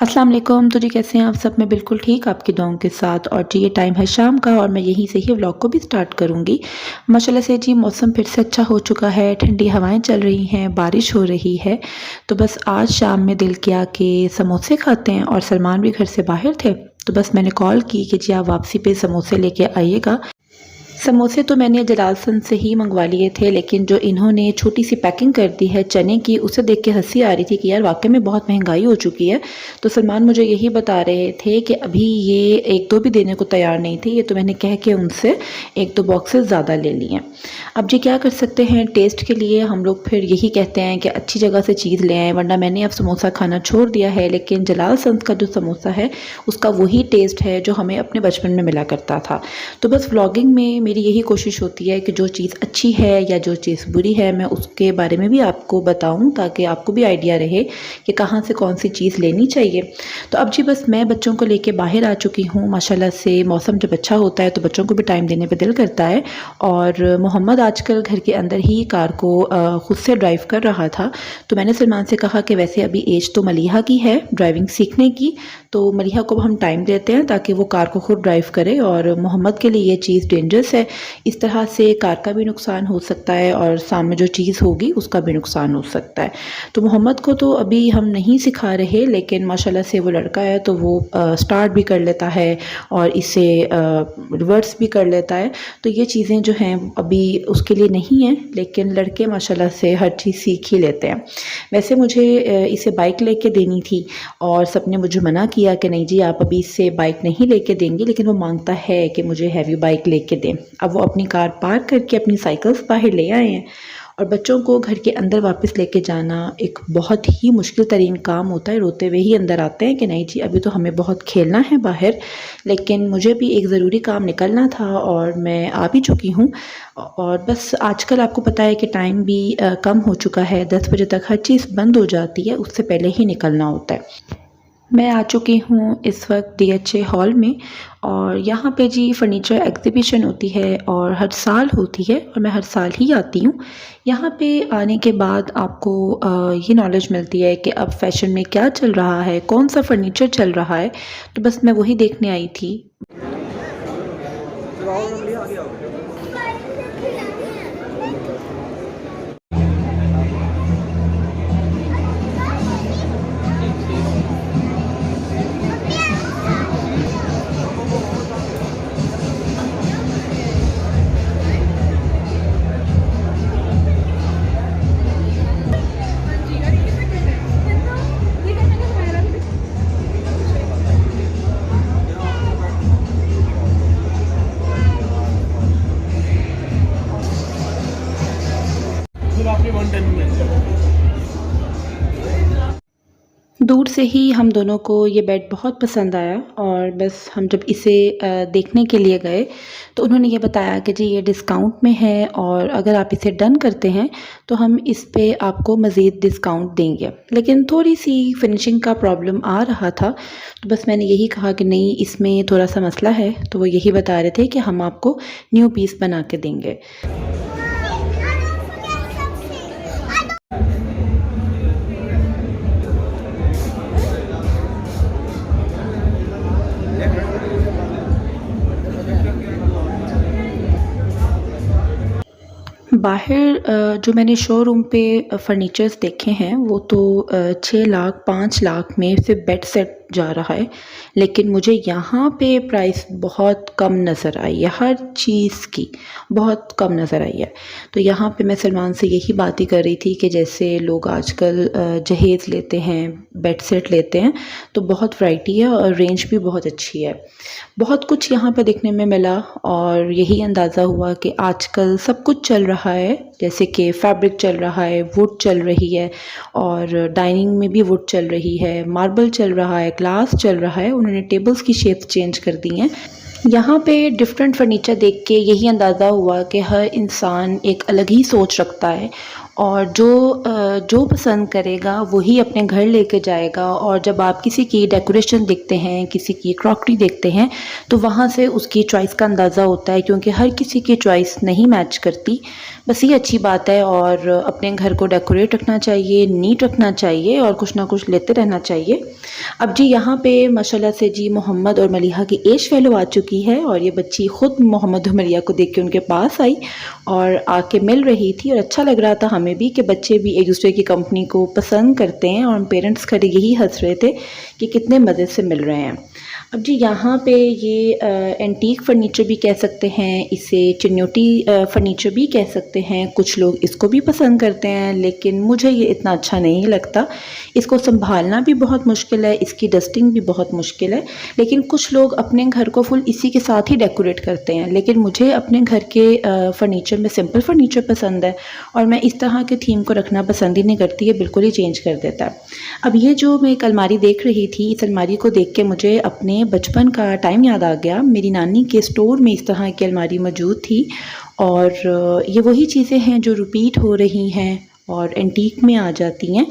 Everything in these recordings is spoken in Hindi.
अस्सलाम वालेकुम। तो जी कैसे हैं आप सब? मैं बिल्कुल ठीक आपकी दुआओं के साथ। और जी ये टाइम है शाम का और मैं यहीं से ही व्लॉग को भी स्टार्ट करूँगी। माशाल्लाह से जी मौसम फिर से अच्छा हो चुका है, ठंडी हवाएं चल रही हैं, बारिश हो रही है। तो बस आज शाम में दिल किया कि समोसे खाते हैं और सलमान भी घर से बाहर थे। तो बस मैंने कॉल की कि जी आप वापसी पे समोसे लेके आइएगा। समोसे तो मैंने जलाल सन से ही मंगवा लिए थे, लेकिन जो इन्होंने छोटी सी पैकिंग कर दी है चने की, उसे देख के हंसी आ रही थी कि यार वाकई में बहुत महंगाई हो चुकी है। तो सलमान मुझे यही बता रहे थे कि अभी ये एक दो भी देने को तैयार नहीं थे, ये तो मैंने कह के उनसे एक दो बॉक्सेस ज़्यादा ले लिए। अब जी क्या कर सकते हैं, टेस्ट के लिए हम लोग फिर यही कहते हैं कि अच्छी जगह से चीज़ ले आएँ, वरना मैंने अब समोसा खाना छोड़ दिया है। लेकिन जलाल सन का जो समोसा है उसका वही टेस्ट है जो हमें अपने बचपन में मिला करता था। तो बस व्लॉगिंग में मेरी यही कोशिश होती है कि जो चीज़ अच्छी है या जो चीज़ बुरी है मैं उसके बारे में भी आपको बताऊं, ताकि आपको भी आइडिया रहे कि कहाँ से कौन सी चीज़ लेनी चाहिए। तो अब जी बस मैं बच्चों को लेके बाहर आ चुकी हूँ। माशाल्लाह से मौसम जब अच्छा होता है तो बच्चों को भी टाइम देने पे दिल करता है। और मोहम्मद आजकल घर के अंदर ही कार को खुद से ड्राइव कर रहा था। तो मैंने सलमान से कहा कि वैसे अभी एज तो मलिहा की है ड्राइविंग सीखने की, तो मलिहा को हम टाइम देते हैं ताकि वो कार को खुद ड्राइव करे। और मोहम्मद के लिए ये चीज़ डेंजरस है, इस तरह से कार का भी नुकसान हो सकता है और सामने जो चीज़ होगी उसका भी नुकसान हो सकता है। तो मोहम्मद को तो अभी हम नहीं सिखा रहे, लेकिन माशाल्लाह से वो लड़का है तो वो स्टार्ट भी कर लेता है और इसे रिवर्स भी कर लेता है। तो ये चीज़ें जो हैं अभी उसके लिए नहीं हैं, लेकिन लड़के माशाल्लाह से हर चीज़ सीख ही लेते हैं। वैसे मुझे इसे बाइक लेके देनी थी और सबने मुझे मना किया कि नहीं जी आप अभी इससे बाइक नहीं लेके देंगे, लेकिन वो मांगता है कि मुझे हैवी बाइक लेके दें। अब वो अपनी कार पार्क करके अपनी साइकिल्स बाहर ले आए हैं। और बच्चों को घर के अंदर वापस लेके जाना एक बहुत ही मुश्किल तरीन काम होता है। रोते हुए ही अंदर आते हैं कि नहीं जी अभी तो हमें बहुत खेलना है बाहर। लेकिन मुझे भी एक ज़रूरी काम निकलना था और मैं आ भी चुकी हूँ। और बस आजकल आपको पता है कि टाइम भी कम हो चुका है, 10 बजे तक हर चीज़ बंद हो जाती है, उससे पहले ही निकलना होता है। मैं आ चुकी हूँ इस वक्त DHA हॉल में। और यहाँ पे जी फ़र्नीचर एग्ज़िबिशन होती है और हर साल होती है और मैं हर साल ही आती हूँ। यहाँ पे आने के बाद आपको ये नॉलेज मिलती है कि अब फ़ैशन में क्या चल रहा है, कौन सा फ़र्नीचर चल रहा है। तो बस मैं वही देखने आई थी। दूर से ही हम दोनों को ये बेड बहुत पसंद आया और बस हम जब इसे देखने के लिए गए तो उन्होंने ये बताया कि जी ये डिस्काउंट में है और अगर आप इसे डन करते हैं तो हम इस पे आपको मज़ीद डिस्काउंट देंगे। लेकिन थोड़ी सी फिनिशिंग का प्रॉब्लम आ रहा था, तो बस मैंने यही कहा कि नहीं इसमें थोड़ा सा मसला है। तो वो यही बता रहे थे कि हम आपको न्यू पीस बना के देंगे। बाहर जो मैंने शोरूम पे फर्नीचर्स देखे हैं वो तो 6 लाख 5 लाख में सिर्फ बेड सेट जा रहा है। लेकिन मुझे यहाँ पे प्राइस बहुत कम नज़र आई है, हर चीज़ की बहुत कम नज़र आई है। तो यहाँ पे मैं सलमान से यही बात ही कर रही थी कि जैसे लोग आजकल जहेज़ लेते हैं, बेड सेट लेते हैं, तो बहुत वैरायटी है और रेंज भी बहुत अच्छी है। बहुत कुछ यहाँ पे देखने में मिला और यही अंदाज़ा हुआ कि आजकल सब कुछ चल रहा है, जैसे कि फैब्रिक चल रहा है, वुड चल रही है और डाइनिंग में भी वुड चल रही है, मार्बल चल रहा है, ग्लास चल रहा है। उन्होंने टेबल्स की शेप्स चेंज कर दी हैं। यहाँ पे डिफरेंट फर्नीचर देख के यही अंदाज़ा हुआ कि हर इंसान एक अलग ही सोच रखता है और जो पसंद करेगा वही अपने घर लेके जाएगा। और जब आप किसी की डेकोरेशन देखते हैं, किसी की क्रॉकरी देखते हैं, तो वहाँ से उसकी चॉइस का अंदाज़ा होता है, क्योंकि हर किसी की चॉइस नहीं मैच करती। बस ये अच्छी बात है। और अपने घर को डेकोरेट रखना चाहिए, नीट रखना चाहिए और कुछ ना कुछ लेते रहना चाहिए। अब जी यहाँ पे माशाल्लाह से जी मोहम्मद और मलिहा की एज फेलो आ चुकी है, और ये बच्ची ख़ुद मोहम्मद और मलिहा को देख के उनके पास आई और आके मिल रही थी। और अच्छा लग रहा था हमें भी कि बच्चे भी एक दूसरे की कंपनी को पसंद करते हैं, और पेरेंट्स खड़े यही हंस रहे थे कि कितने मज़े से मिल रहे हैं। अब जी यहाँ पे ये एंटीक फर्नीचर भी कह सकते हैं, इसे चिन्योटी फर्नीचर भी कह सकते हैं। कुछ लोग इसको भी पसंद करते हैं, लेकिन मुझे ये इतना अच्छा नहीं लगता। इसको संभालना भी बहुत मुश्किल है, इसकी डस्टिंग भी बहुत मुश्किल है। लेकिन कुछ लोग अपने घर को फुल इसी के साथ ही डेकोरेट करते हैं, लेकिन मुझे अपने घर के फर्नीचर में सिंपल फर्नीचर पसंद है, और मैं इस तरह के थीम को रखना पसंद ही नहीं करती, ये बिल्कुल ही चेंज कर देता है। अब ये जो मैं एक अलमारी देख रही थी, इस अलमारी को देख के मुझे अपने बचपन का टाइम याद आ गया। मेरी नानी के स्टोर में इस तरह की अलमारी मौजूद थी, और ये वही चीज़ें हैं जो रिपीट हो रही हैं और एंटीक में आ जाती हैं।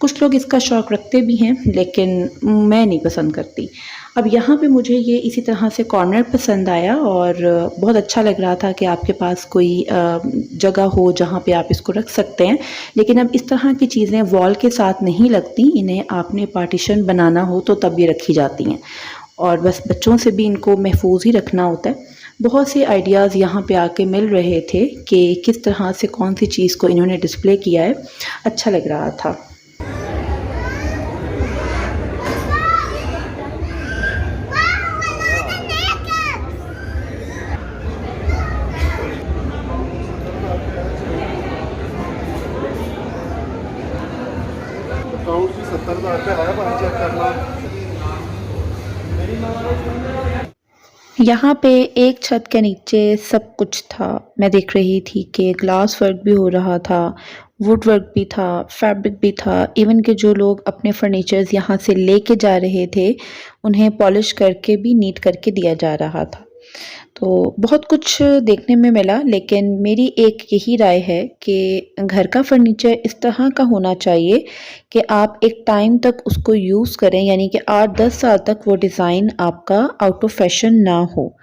कुछ लोग इसका शौक़ रखते भी हैं, लेकिन मैं नहीं पसंद करती। अब यहाँ पे मुझे ये इसी तरह से कॉर्नर पसंद आया, और बहुत अच्छा लग रहा था कि आपके पास कोई जगह हो जहाँ पे आप इसको रख सकते हैं। लेकिन अब इस तरह की चीज़ें वॉल के साथ नहीं लगती, इन्हें आपने पार्टीशन बनाना हो तो तब ये रखी जाती हैं, और बस बच्चों से भी इनको महफूज ही रखना होता है। बहुत से आइडियाज़ यहाँ पे आके मिल रहे थे कि किस तरह से कौन सी चीज़ को इन्होंने डिस्प्ले किया है, अच्छा लग रहा था। अकाउंट की 70,000 रुपये है, बाहर चेक करना। यहाँ पे एक छत के नीचे सब कुछ था। मैं देख रही थी कि ग्लास वर्क भी हो रहा था, वुड वर्क भी था, फैब्रिक भी था। इवन के जो लोग अपने फर्नीचर्स यहाँ से लेके जा रहे थे, उन्हें पॉलिश करके भी नीट करके दिया जा रहा था। तो बहुत कुछ देखने में मिला, लेकिन मेरी एक यही राय है कि घर का फर्नीचर इस तरह का होना चाहिए कि आप एक टाइम तक उसको यूज़ करें, यानी कि 8-10 साल तक वो डिज़ाइन आपका आउट ऑफ फैशन ना हो।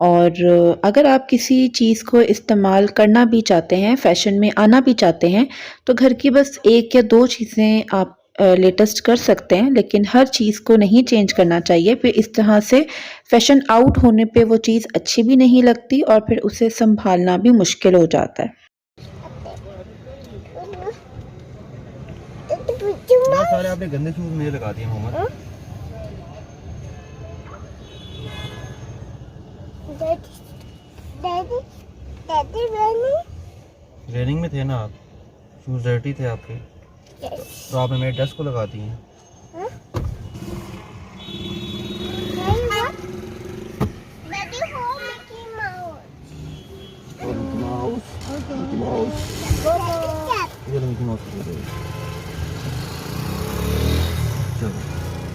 और अगर आप किसी चीज़ को इस्तेमाल करना भी चाहते हैं, फ़ैशन में आना भी चाहते हैं, तो घर की बस 1 या 2 चीज़ें आप लेटेस्ट कर सकते हैं, लेकिन हर चीज़ को नहीं चेंज करना चाहिए। फिर इस तरह से फ़ैशन आउट होने पे वो चीज़ अच्छी भी नहीं लगती, और फिर उसे संभालना भी मुश्किल हो जाता है। सारे आपने गंदे शूज में लगा दिए मोहम्मद। ट्रेनिंग में थे ना आप, शूज डर्टी थे आपके, तो आपने मेरे ड्रेस को लगा दिए हैं।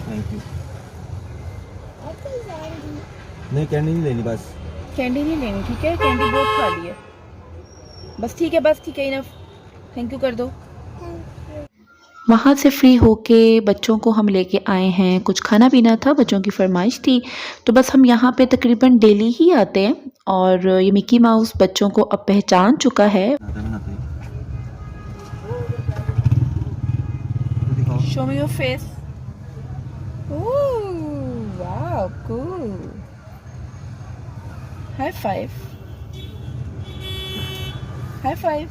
Thank you. नहीं कैंडी नहीं लेनी, बस कैंडी नहीं लेनी, ठीक है? कैंडी बहुत खा ली है, बस ठीक है, बस ठीक है, इनफ। थैंक यू कर दो। वहाँ से फ्री होके बच्चों को हम लेके आए हैं। कुछ खाना पीना था, बच्चों की फरमाइश थी, तो बस हम यहाँ पे तकरीबन डेली ही आते हैं। और ये मिकी माउस बच्चों को अब पहचान चुका है। Show me your face. Wow, cool. High five, high five.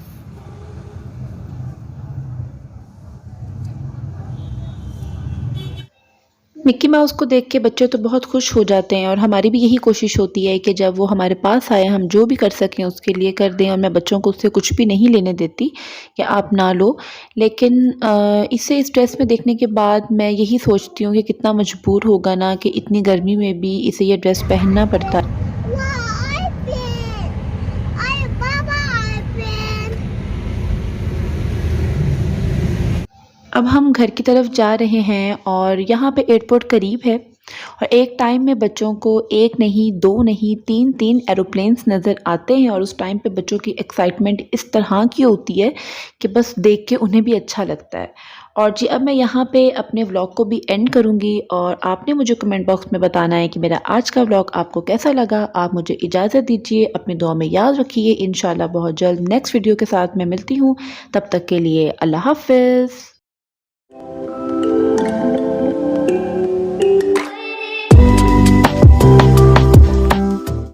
Mickey mouse को देख के बच्चे तो बहुत खुश हो जाते हैं, और हमारी भी यही कोशिश होती है कि जब वो हमारे पास आए, हम जो भी कर सकें उसके लिए कर दें। और मैं बच्चों को उससे कुछ भी नहीं लेने देती कि आप ना लो। लेकिन इसे इस ड्रेस में देखने के बाद मैं यही सोचती हूँ कि कितना मजबूर होगा ना, कि इतनी गर्मी में भी इसे ये ड्रेस पहनना पड़ता है। अब हम घर की तरफ जा रहे हैं, और यहाँ पे एयरपोर्ट करीब है, और एक टाइम में बच्चों को एक नहीं, दो नहीं, तीन एरोप्लेन्स नज़र आते हैं और उस टाइम पे बच्चों की एक्साइटमेंट इस तरह की होती है कि बस देख के उन्हें भी अच्छा लगता है। और जी अब मैं यहाँ पे अपने व्लॉग को भी एंड करूँगी और आपने मुझे कमेंट बॉक्स में बताना है कि मेरा आज का व्लॉग आपको कैसा लगा। आप मुझे इजाज़त दीजिए, अपनी दुआ में याद रखिए। इंशाल्लाह बहुत जल्द नेक्स्ट वीडियो के साथ मैं मिलती हूँ। तब तक के लिए अल्लाह हाफ़िज़।